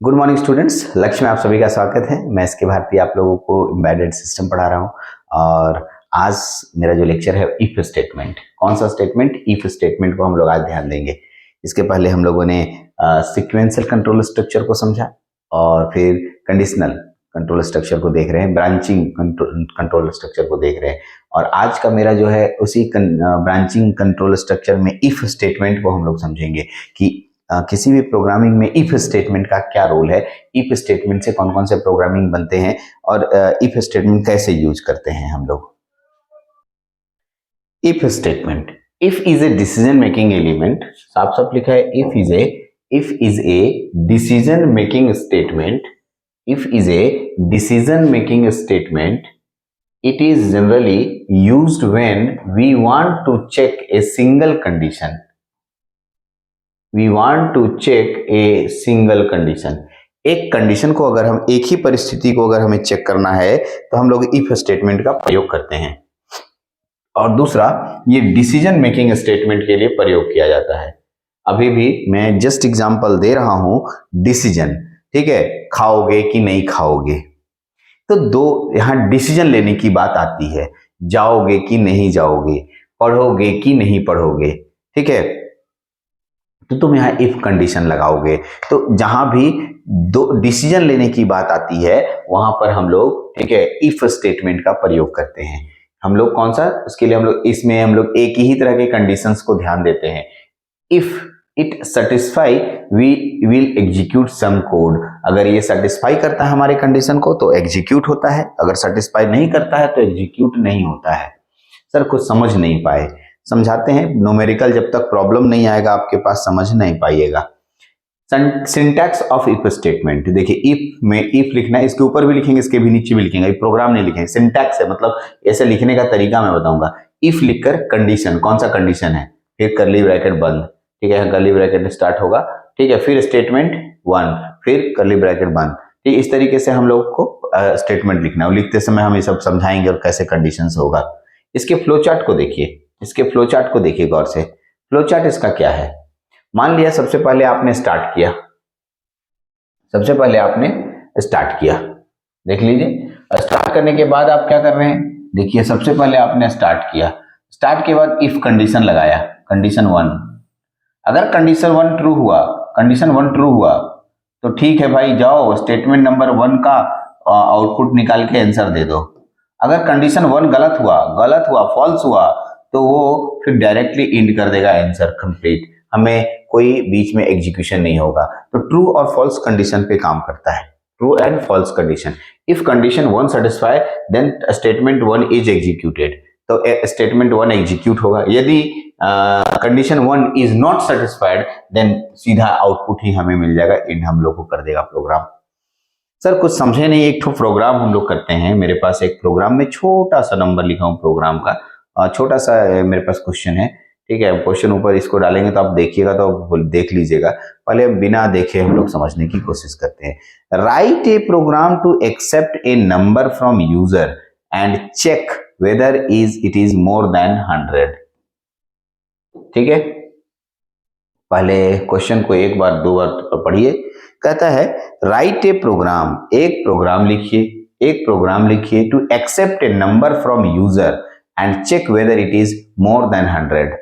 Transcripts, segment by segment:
Good morning students, लक्ष्य में आप सभी का स्वागत है। मैं एस के भारती आप लोगों को एम्बेडेड सिस्टम पढ़ा रहा हूँ और आज मेरा जो लेक्चर है इफ स्टेटमेंट। कौन सा स्टेटमेंट? इफ स्टेटमेंट को हम लोग आज ध्यान देंगे। इसके पहले हम लोगों ने सीक्वेंशियल कंट्रोल स्ट्रक्चर को समझा और फिर कंडीशनल कंट्रोल स्ट्रक्चर को देख रहे हैं, ब्रांचिंग कंट्रोल स्ट्रक्चर को देख रहे हैं और आज का मेरा जो है उसी ब्रांचिंग कंट्रोल स्ट्रक्चर में इफ स्टेटमेंट को हम लोग समझेंगे कि किसी भी प्रोग्रामिंग में इफ स्टेटमेंट का क्या रोल है, इफ स्टेटमेंट से कौन कौन से प्रोग्रामिंग बनते हैं और इफ स्टेटमेंट कैसे यूज करते हैं हम लोग। If statement, if is a decision making element, साफ साफ लिखा है if is a decision making statement. If is a decision making statement, it is generally used when we want to check a single condition. We want to check a single condition. एक condition को अगर हम, एक ही परिस्थिति को अगर हमें check करना है तो हम लोग इफ स्टेटमेंट का प्रयोग करते हैं। और दूसरा, ये डिसीजन मेकिंग स्टेटमेंट के लिए प्रयोग किया जाता है। अभी भी मैं जस्ट एग्जांपल दे रहा हूं, डिसीजन, ठीक है, खाओगे कि नहीं खाओगे। तो दो यहां डिसीजन लेने की बात आती है, जाओगे कि नहीं जाओगे, पढ़ोगे कि नहीं पढ़ोगे, ठीक है। तो तुम यहाँ इफ कंडीशन लगाओगे। तो जहां भी दो डिसीजन लेने की बात आती है वहां पर हम लोग, ठीक है, इफ स्टेटमेंट का प्रयोग करते हैं। हम लोग कौन सा, उसके लिए हम लोग इसमें हम लोग एक ही तरह के कंडीशंस को ध्यान देते हैं। If it satisfy we will execute some code. अगर ये सेटिस्फाई करता है हमारे कंडीशन को तो एग्जीक्यूट होता है, अगर सेटिस्फाई नहीं करता है तो एग्जीक्यूट नहीं होता है। सर कुछ समझ नहीं पाए, समझाते हैं। न्यूमेरिकल जब तक प्रॉब्लम नहीं आएगा आपके पास समझ नहीं पाइएगा। सिंटैक्स ऑफ इफ स्टेटमेंट, देखिए इफ में इफ लिखना है, इसके ऊपर भी लिखेंगे, इसके भी नीचे भी लिखेंगे, प्रोग्राम नहीं लिखेंगे। सिंटैक्स है, मतलब ऐसे लिखने का तरीका मैं बताऊंगा। इफ लिखकर कंडीशन, कौन सा कंडीशन है, फिर करली ब्रैकेट बंद, ठीक है, करली ब्रैकेट स्टार्ट होगा, ठीक है, फिर स्टेटमेंट 1, फिर करली ब्रैकेट बंद। ठीक, इस तरीके से हम लोग को स्टेटमेंट लिखना है। लिखते समय हम ये सब समझाएंगे और कैसे कंडीशंस होगा। इसके फ्लो चार्ट को देखिए, इसके फ्लो चार्ट को देखिए गौर से। फ्लो चार्ट इसका क्या है? मान लिया सबसे पहले आपने स्टार्ट किया, सबसे पहले आपने स्टार्ट किया, देख लीजिए। स्टार्ट करने के बाद आप क्या कर रहे हैं, देखिए सबसे पहले आपने स्टार्ट किया, स्टार्ट के बाद इफ कंडीशन लगाया, कंडीशन 1। अगर कंडीशन 1 ट्रू हुआ, कंडीशन 1 ट्रू हुआ तो ठीक है भाई, जाओ स्टेटमेंट नंबर 1 का आउटपुट निकाल के आंसर दे दो। अगर कंडीशन 1 गलत हुआ, फॉल्स हुआ, तो वो फिर डायरेक्टली इंड कर देगा आंसर कंप्लीट, हमें कोई बीच में एग्जीक्यूशन नहीं होगा। तो ट्रू और फॉल्स कंडीशन पे काम करता है, true and false condition. If condition 1 satisfy then statement 1 is executed, तो स्टेटमेंट 1 एग्जीक्यूट होगा। यदि condition 1 is not satisfied then सीधा आउटपुट ही हमें मिल जाएगा, इंड हम लोग को कर देगा प्रोग्राम। सर कुछ समझे नहीं, एक तो प्रोग्राम हम लोग करते हैं। मेरे पास एक प्रोग्राम में छोटा सा नंबर लिखा हूं प्रोग्राम का, छोटा सा मेरे पास क्वेश्चन है, ठीक है। क्वेश्चन ऊपर इसको डालेंगे तो आप देखिएगा, तो देख लीजिएगा। पहले बिना देखे हम लोग समझने की कोशिश करते हैं। Write a program to accept a number from user and check whether it is more than 100, ठीक है। पहले क्वेश्चन को एक बार दो बार पढ़िए। कहता है राइट ए प्रोग्राम, एक प्रोग्राम लिखिए to accept a number from user and check whether it is more than 100।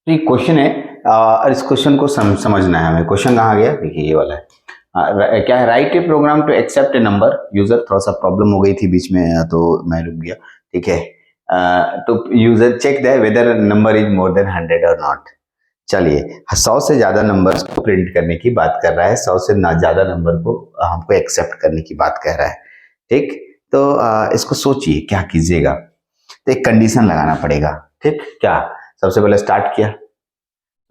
Question है और इस क्वेश्चन को समझना है हमें। क्वेश्चन कहाँ गया, देखिए ये वाला है। क्या है? Write a program to accept a number user. थोड़ा सा प्रॉब्लम हो गई थी बीच में तो मैं रुक गया, ठीक है। तो user check the whether number is more than 100 और नॉट। चलिए 100 से ज्यादा नंबर्स को प्रिंट करने की बात कर रहा है, 100 से ज्यादा नंबर को हमको एक्सेप्ट करने की बात कह रहा है, ठीक। तो इसको सोचिए क्या कीजिएगा। तो एक कंडीशन लगाना पड़ेगा, ठीक। क्या? सबसे पहले स्टार्ट किया,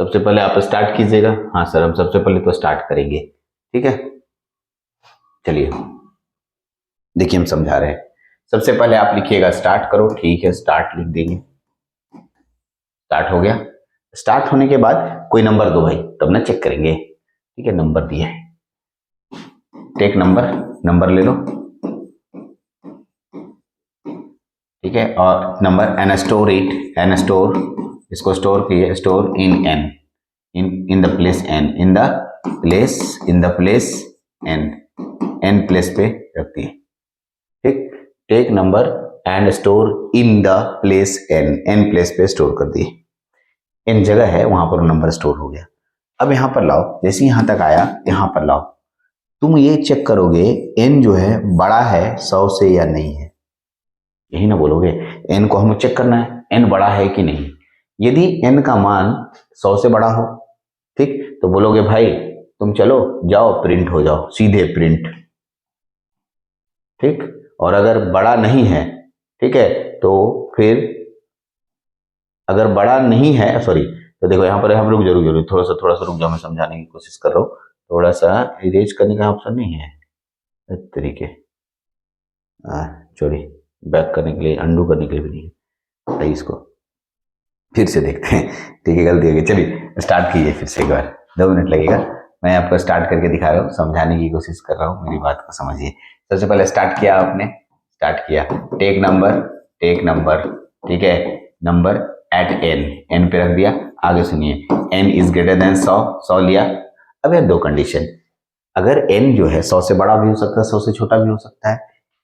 सबसे पहले आप स्टार्ट कीजिएगा। हाँ सर, हम सबसे पहले तो स्टार्ट करेंगे, ठीक है। चलिए देखिए हम समझा रहे हैं। सबसे पहले आप लिखिएगा स्टार्ट करो, ठीक है, स्टार्ट लिख देंगे। स्टार्ट हो गया। स्टार्ट होने के बाद कोई नंबर दो भाई, तब ना चेक करेंगे, ठीक है। नंबर दिया है, टेक नंबर ले लो, ठीक है। और नंबर एन स्टोर इसको स्टोर किए, store in n, in the place n, in the place, in the place n, n place पे रख दिए, ठीक। Take number and store in the place n, n place पे स्टोर कर दिए, N जगह है वहां पर नंबर स्टोर हो गया। अब यहां पर लाओ, जैसे यहां तक आया यहां पर लाओ, तुम ये चेक करोगे एन जो है बड़ा है 100 से या नहीं है, यही ना बोलोगे। एन को हमें चेक करना है एन बड़ा है कि नहीं। यदि एन का मान 100 से बड़ा हो, ठीक, तो बोलोगे भाई तुम चलो जाओ प्रिंट हो जाओ, सीधे प्रिंट, ठीक। और अगर बड़ा नहीं है, ठीक है, तो फिर अगर बड़ा नहीं है, सॉरी, तो देखो यहाँ पर हम रुक जरूर थोड़ा सा रुक जाओ, मैं समझाने की कोशिश कर रहा हूँ। थोड़ा सा इरेज करने का ऑप्शन नहीं है इस तरीके, छोड़िए, बैक करने के लिए, अंडू करने के लिए भी नहीं है। सही, इसको फिर से देखते हैं, ठीक है, गलती हो गई। चलिए स्टार्ट कीजिए फिर से एक बार, 2 मिनट लगेगा, मैं आपको स्टार्ट करके दिखा रहा हूँ, समझाने की कोशिश कर रहा हूँ, मेरी बात को समझिए। सबसे पहले स्टार्ट किया आपने, स्टार्ट किया, टेक नंबर, ठीक है, नंबर एट एन, एन पे रख दिया। आगे सुनिए, एन इज ग्रेटर देन 100, 100 लिया। अब ये 2 कंडीशन, अगर एन जो है 100 से बड़ा भी हो सकता है, 100 से छोटा भी हो सकता है,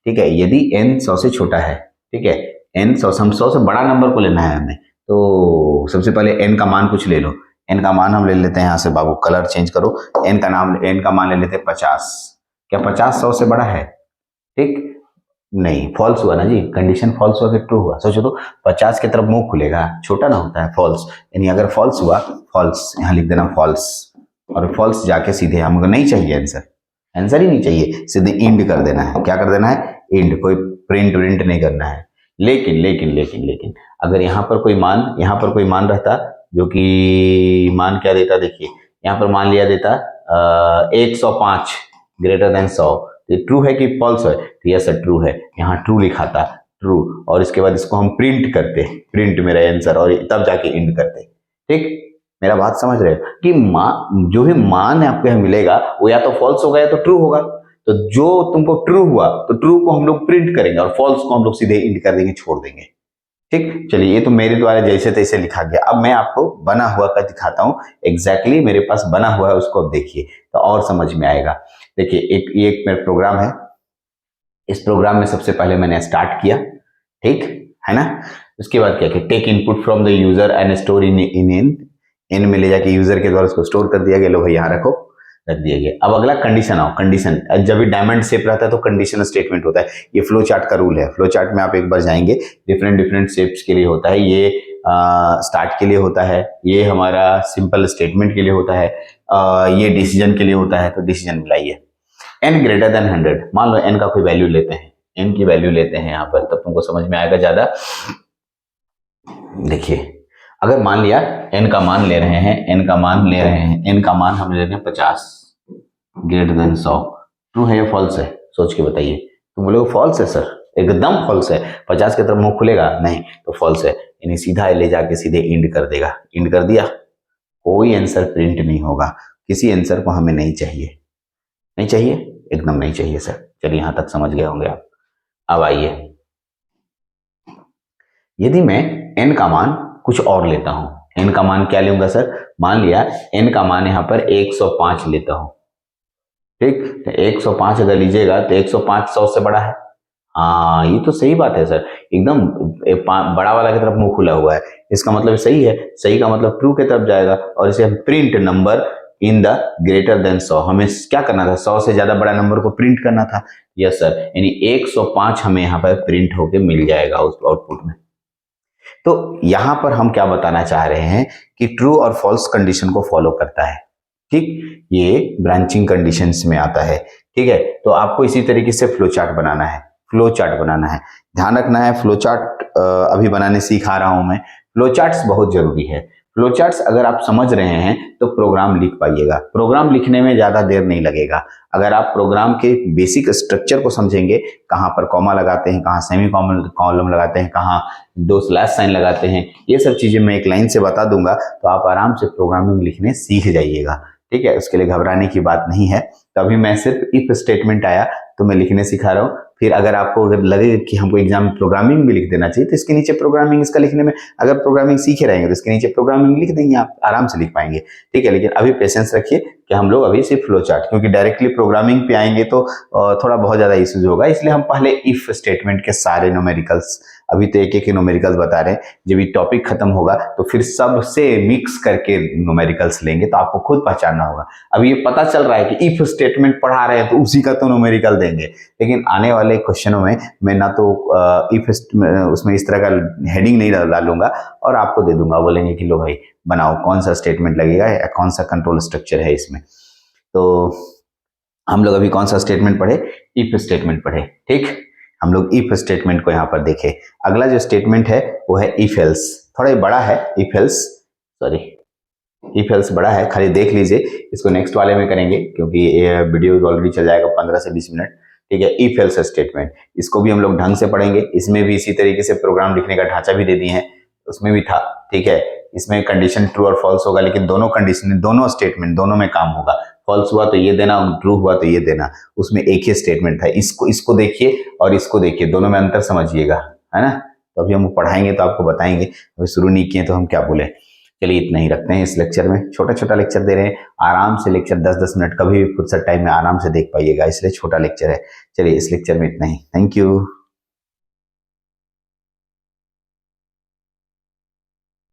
ठीक है। यदि एन 100 से छोटा है, ठीक है, एन 100 से बड़ा नंबर को लेना है हमें, तो सबसे पहले एन का मान कुछ ले लो। एन का मान हम ले लेते हैं, यहाँ से बाबू कलर चेंज करो, एन का मान ले लेते हैं 50। क्या 50 100 से बड़ा है? ठीक नहीं, फॉल्स हुआ ना जी, कंडीशन फॉल्स हुआ कि ट्रू हुआ? सोचो तो 50 की तरफ मुंह खुलेगा, छोटा ना होता है, फॉल्स। यानी अगर फॉल्स हुआ, फॉल्स यहाँ लिख देना फॉल्स, और फॉल्स जाके सीधे हमको नहीं चाहिए आंसर, आंसर ही नहीं चाहिए, सीधे इंड कर देना है। क्या कर देना है? इंड, कोई प्रिंट विंट नहीं करना है। लेकिन लेकिन लेकिन लेकिन अगर यहाँ पर कोई मान रहता, जो कि मान क्या देता, देखिए यहाँ पर मान लिया देता 105 ग्रेटर देन 100, तो ट्रू है कि फॉल्स है? तो यस सर ट्रू है, यहाँ ट्रू लिखा था, ट्रू, और इसके बाद इसको हम प्रिंट करते, प्रिंट मेरा आंसर, और तब जाके इंड करते। ठीक, मेरा बात समझ रहे हो कि जो भी मान आपको यहाँ मिलेगा वो या तो फॉल्स होगा या तो ट्रू होगा। तो जो तुमको ट्रू हुआ तो ट्रू को हम लोग प्रिंट करेंगे, और फॉल्स को हम लोग सीधे इंड कर देंगे, छोड़ देंगे। ठीक, चलिए ये तो मेरे द्वारा जैसे तैसे लिखा गया। अब मैं आपको बना हुआ का दिखाता हूँ, एग्जैक्टली मेरे पास बना हुआ है, उसको अब देखिए तो और समझ में आएगा। देखिए ये एक मेरा प्रोग्राम है, इस प्रोग्राम में सबसे पहले मैंने स्टार्ट किया, ठीक है ना। उसके बाद क्या किया, take input from the user and store in इन में ले जाके यूजर के द्वारा उसको स्टोर कर दिया गया, लो भाई यहाँ रख दिया गया। अब अगला कंडीशन आओ, कंडीशन जब भी डायमंड शेप रहता है तो कंडीशन स्टेटमेंट होता है। ये फ्लो चार्ट का रूल है, फ्लो चार्ट में आप एक बार जाएंगे, डिफरेंट शेप्स के लिए होता है, ये स्टार्ट के लिए होता है, ये हमारा सिंपल स्टेटमेंट के लिए होता है, ये डिसीजन के लिए होता है, तो डिसीजन मिलाइए। एन ग्रेटर देन 100, मान लो एन का कोई वैल्यू लेते हैं, एन की वैल्यू लेते हैं यहाँ पर, तब तुमको समझ में आएगा ज्यादा। देखिए अगर मान लिया एन का मान ले रहे हैं, एन का मान हम ले रहे हैं 50 ग्रेटर देन 100, ट्रू है या फॉल्स है? सोच के बताइए। तुम बोलोगे फॉल्स है सर, एकदम फॉल्स है, 50 की तरफ मुंह खुलेगा नहीं, तो फॉल्स है, यानी सीधा ले जाके सीधे इंड कर देगा। इंड कर दिया, कोई आंसर प्रिंट नहीं होगा, किसी आंसर को हमें नहीं चाहिए, नहीं चाहिए, एकदम नहीं चाहिए सर। चलिए यहां तक समझ गए होंगे आप। अब आइए, यदि मैं n का मान कुछ और लेता हूं, n का मान क्या लूंगा सर? मान लिया n का मान यहां पर 105 लेता हूं, ठीक, तो 105 अगर लीजिएगा तो 105 100 से बड़ा है। हाँ ये तो सही बात है सर, एकदम बड़ा वाला की तरफ मुंह खुला हुआ है, इसका मतलब सही है, सही का मतलब ट्रू की तरफ जाएगा, और इसे हम print number in the greater than 100, हमें क्या करना था? 100 से ज्यादा बड़ा नंबर को प्रिंट करना था। यस सर, यानी 105 हमें यहाँ पर प्रिंट होके मिल जाएगा उस आउटपुट में। तो यहां पर हम क्या बताना चाह रहे हैं कि ट्रू और फॉल्स कंडीशन को फॉलो करता है, ठीक, ये ब्रांचिंग कंडीशंस में आता है। ठीक है, तो आपको इसी तरीके से फ्लो चार्ट बनाना है, फ्लो चार्ट बनाना है, ध्यान रखना है। फ्लो चार्ट अभी बनाने सिखा रहा हूं मैं, फ्लो चार्ट्स बहुत जरूरी है। फ्लो चार्ट्स अगर आप समझ रहे हैं तो प्रोग्राम लिख पाइएगा, प्रोग्राम लिखने में ज्यादा देर नहीं लगेगा। अगर आप प्रोग्राम के बेसिक स्ट्रक्चर को समझेंगे, कहाँ पर कॉमा लगाते हैं, कहाँ सेमी कॉलम लगाते हैं, कहाँ 2 स्लैश साइन लगाते हैं, ये सब चीजें मैं एक लाइन से बता दूंगा, तो आप आराम से प्रोग्रामिंग लिखने सीख जाइएगा। ठीक है, उसके लिए घबराने की बात नहीं है। तो अभी मैं सिर्फ इफ स्टेटमेंट आया तो मैं लिखने सिखा रहा हूँ। फिर अगर आपको अगर लगे कि हमको एग्जाम में प्रोग्रामिंग भी लिख देना चाहिए तो इसके नीचे प्रोग्रामिंग इसका लिखने में, अगर प्रोग्रामिंग सीखे रहेंगे तो इसके नीचे प्रोग्रामिंग लिख देंगे, आप आराम से लिख पाएंगे। ठीक है, लेकिन अभी पेशेंस रखिए कि हम लोग अभी सिर्फ फ्लो चार्ट, क्योंकि डायरेक्टली प्रोग्रामिंग पे आएंगे तो थोड़ा बहुत ज्यादा इश्यूज होगा, इसलिए हम पहले इफ स्टेटमेंट के सारे न्यूमेरिकल्स, अभी तो एक एक न्यूमेरिकल्स बता रहे हैं, जब ये टॉपिक खत्म होगा तो फिर सबसे मिक्स करके न्यूमेरिकल्स लेंगे, तो आपको खुद पहचानना होगा। अभी ये पता चल रहा है कि इफ स्टेटमेंट पढ़ा रहे हैं तो उसी का तो न्यूमेरिकल देंगे, लेकिन आने वाले क्वेश्चनों में मैं ना तो इफ उसमें इस तरह का हेडिंग नहीं डालूंगा और आपको दे दूंगा, बोलेंगे कि लो भाई बनाओ कौन सा स्टेटमेंट लगेगा या कौन सा कंट्रोल स्ट्रक्चर है इसमें। तो हम लोग अभी कौन सा स्टेटमेंट पढ़े, इफ स्टेटमेंट पढ़े। ठीक, हम लोग इफ स्टेटमेंट को यहाँ पर देखें। अगला जो स्टेटमेंट है वो है इफ एल्स, थोड़ा ही बड़ा है, if else, sorry if else बड़ा है, खाली देख लीजिए, इसको नेक्स्ट वाले में करेंगे क्योंकि ये वीडियो ऑलरेडी चल जाएगा 15 से 20 मिनट। ठीक है, इफ एल्स स्टेटमेंट, इसको भी हम लोग ढंग से पढ़ेंगे, इसमें भी इसी तरीके से प्रोग्राम लिखने का ढांचा भी दे दिए हैं, उसमें भी था। ठीक है, इसमें कंडीशन ट्रू और फॉल्स होगा, लेकिन दोनों कंडीशन, दोनों स्टेटमेंट, दोनों में काम होगा। फॉल्स हुआ तो ये देना, ट्रू हुआ तो ये देना, उसमें एक ही स्टेटमेंट था। इसको देखिए और इसको देखिए, दोनों में अंतर समझिएगा, है ना। तो अभी हम पढ़ाएंगे तो आपको बताएंगे, अभी शुरू नहीं किए तो हम क्या बोले। चलिए इतना ही रखते हैं इस लेक्चर में, छोटा छोटा लेक्चर दे रहे हैं, आराम से लेक्चर 10-10 मिनट कभी भी फुर्सत टाइम में आराम से देख पाइएगा, इसलिए छोटा लेक्चर है। चलिए इस लेक्चर में इतना ही, थैंक यू।